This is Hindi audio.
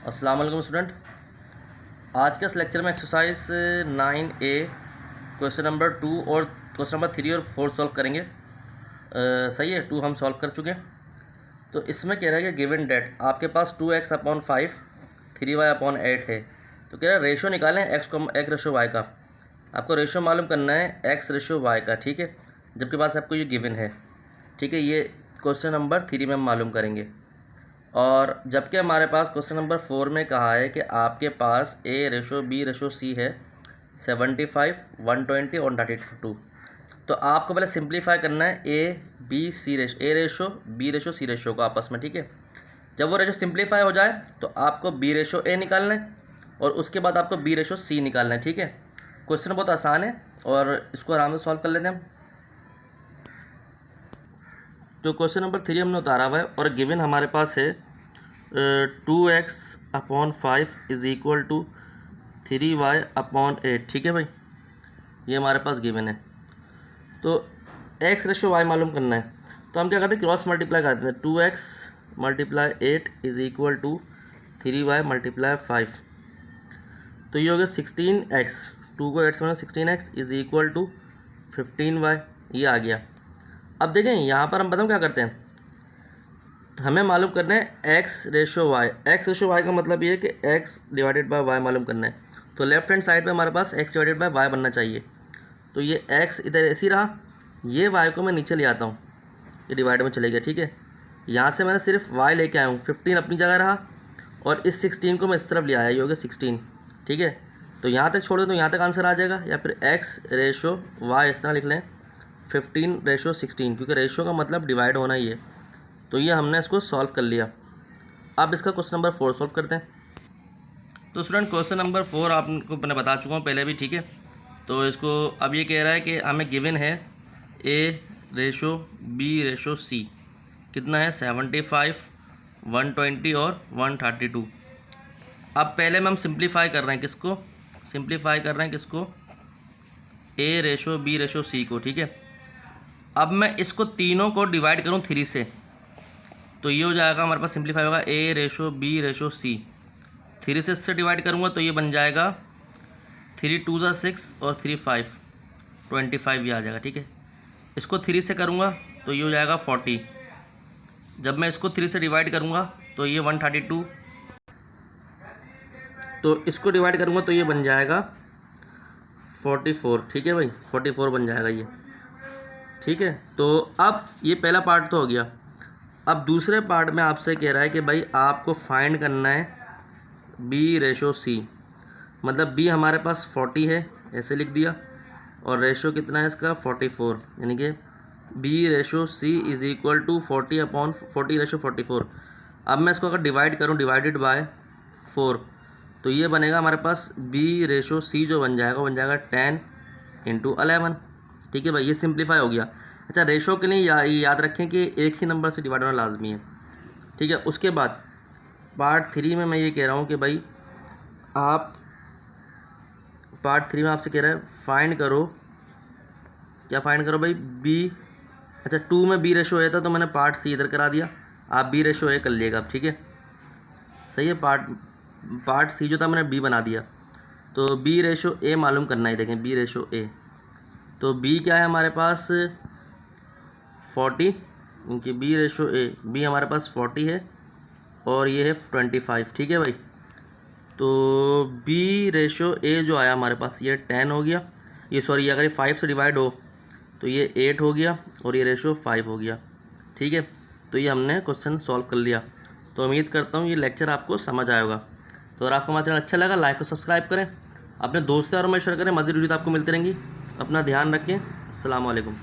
अस्सलाम वालेकुम स्टूडेंट। आज के इस लेक्चर में एक्सरसाइज 9A क्वेश्चन नंबर 2 और क्वेश्चन नंबर 3 और 4 सॉल्व करेंगे। सही है, 2 हम सॉल्व कर चुके हैं। तो इसमें कह रहा है कि गिवन डेट आपके पास 2x/5 3y/8 है। तो कह रहा है रेशो निकालें x रेशो y का। आपको रेशो मालूम करना है x रेशो y का, ठीक है, जबकि पास आपको ये गिवन है, ठीक है। ये क्वेश्चन नंबर 3 में हम मालूम करेंगे। और जबकि हमारे पास क्वेश्चन नंबर 4 में कहा है कि आपके पास a ratio b ratio c है 75, 120 और 32। तो आपको पहले सिंप्लीफाई करना है a ratio b ratio c ratio को आपस में, ठीक है। जब वो रेशो सिंप्लीफाई हो जाए तो आपको b रेशो a निकालना है और उसके बाद आपको b रेशो c निकालना है, ठीक है। क्वेश्चन बहुत आसान है और इसको आराम से सॉल्व कर लेते हैं हम। तो क्वेश्चन नंबर 3 हमने उतारा हुआ है और गिवन हमारे पास है 2x/5 is equal to 3y/8, ठीक है भाई, ये हमारे पास गिवन है। तो x रेशो y मालूम करना है, तो हम क्या करते हैं, क्रॉस मल्टीप्लाई करते हैं। 2x × 8 is equal to 3y × 5, तो ये हो गया 16x। 2 को 8 से 16x is equal to 15y, ये आ गया। अब देखें यहाँ पर हम बताऊँ क्या करते हैं, हमें मालूम करना है x ratio y। x ratio y का मतलब ये है कि x डिवाइडेड बाय y मालूम करना है। तो लेफ्ट हैंड साइड पे हमारे पास x डिवाइडेड बाय y बनना चाहिए। तो ये x इधर ऐसी रहा, ये y को मैं नीचे ले आता हूँ, ये डिवाइड में चले गया, ठीक है। यहाँ से मैंने सिर्फ y लेके आया हूँ, 15 अपनी जगह रहा और इस 16 को मैं इस तरफ ले आया, ये हो गया 16, ठीक है। तो यहाँ तक छोड़ दो तो यहाँ तक आंसर आ जाएगा, या फिर x रेशो y इस तरह लिख लें 15/16, क्योंकि रेशो का मतलब डिवाइड होना ही है। तो ये हमने इसको सॉल्व कर लिया। अब इसका क्वेश्चन नंबर 4 सॉल्व करते हैं। तो स्टूडेंट क्वेश्चन नंबर 4 आपको मैंने बता चुका हूँ पहले भी, ठीक है। तो इसको अब ये कह रहा है कि हमें गिवन है a ratio b ratio c कितना है 75, 120 और 132। अब पहले में हम सिंप्लीफाई कर रहे हैं, किसको सिंप्लीफाई कर रहे हैं, किसको a ratio b ratio c को, ठीक है। अब मैं इसको तीनों को डिवाइड करूँ 3 से, तो ये हो जाएगा हमारे पास सिंप्लीफाई होगा a ratio b ratio c। 3 से इससे डिवाइड करूँगा तो ये बन जाएगा 3 2 ज़ा 6 और 3 5 25, ये आ जाएगा, ठीक है। इसको 3 से करूँगा तो ये हो जाएगा 40। जब मैं इसको 3 से डिवाइड करूँगा तो ये 132, तो इसको डिवाइड करूँगा तो ये बन जाएगा 44, ठीक है भाई, 44 बन जाएगा ये, ठीक है। तो अब ये पहला पार्ट तो हो गया। अब दूसरे पार्ट में आपसे कह रहा है कि भाई आपको फाइंड करना है b रेशो c, मतलब b हमारे पास 40 है, ऐसे लिख दिया, और रेशो कितना है इसका 44, यानी कि b ratio c is equal to 40/40 ratio 44। अब मैं इसको अगर डिवाइड करूं डिवाइडेड बाय 4, तो ये बनेगा हमारे पास b रेशो c जो बन जाएगा 10 × 11, ठीक है भाई, ये सिंप्लीफाई हो गया। अच्छा, रेशो के लिए याद रखें कि एक ही नंबर से डिवाइड होना लाजमी है, ठीक है। उसके बाद पार्ट 3 में मैं ये कह रहा हूँ कि भाई आप पार्ट 3 में आपसे कह रहा है फाइंड करो, क्या फाइंड करो भाई, b। अच्छा, 2 में b रेशो a था तो मैंने पार्ट c इधर करा दिया, आप b रेशो a कर लिएगा, ठीक है, सही है। पार्ट c जो था मैंने b बना दिया। तो b रेशो a मालूम करना है, देखें b रेशो a, तो b क्या है हमारे पास 40, क्योंकि b रेशो a, b हमारे पास 40 है और ये है 25, ठीक है भाई। तो b रेशो a जो आया हमारे पास ये 10 हो गया, ये सॉरी अगर ये 5 से डिवाइड हो तो ये 8 हो गया और ये रेशो 5 हो गया, ठीक है। तो ये हमने क्वेश्चन सॉल्व कर लिया। तो उम्मीद करता हूँ ये लेक्चर आपको समझ आएगा। तो अगर आपको हमारा चैनल अच्छा लगा लाइक और सब्सक्राइब करें, अपने दोस्तों और में शेयर करें, मज़ीद वीडियो आपको मिलती रहेंगी। अपना ध्यान रखें। अस्सलाम वालेकुम।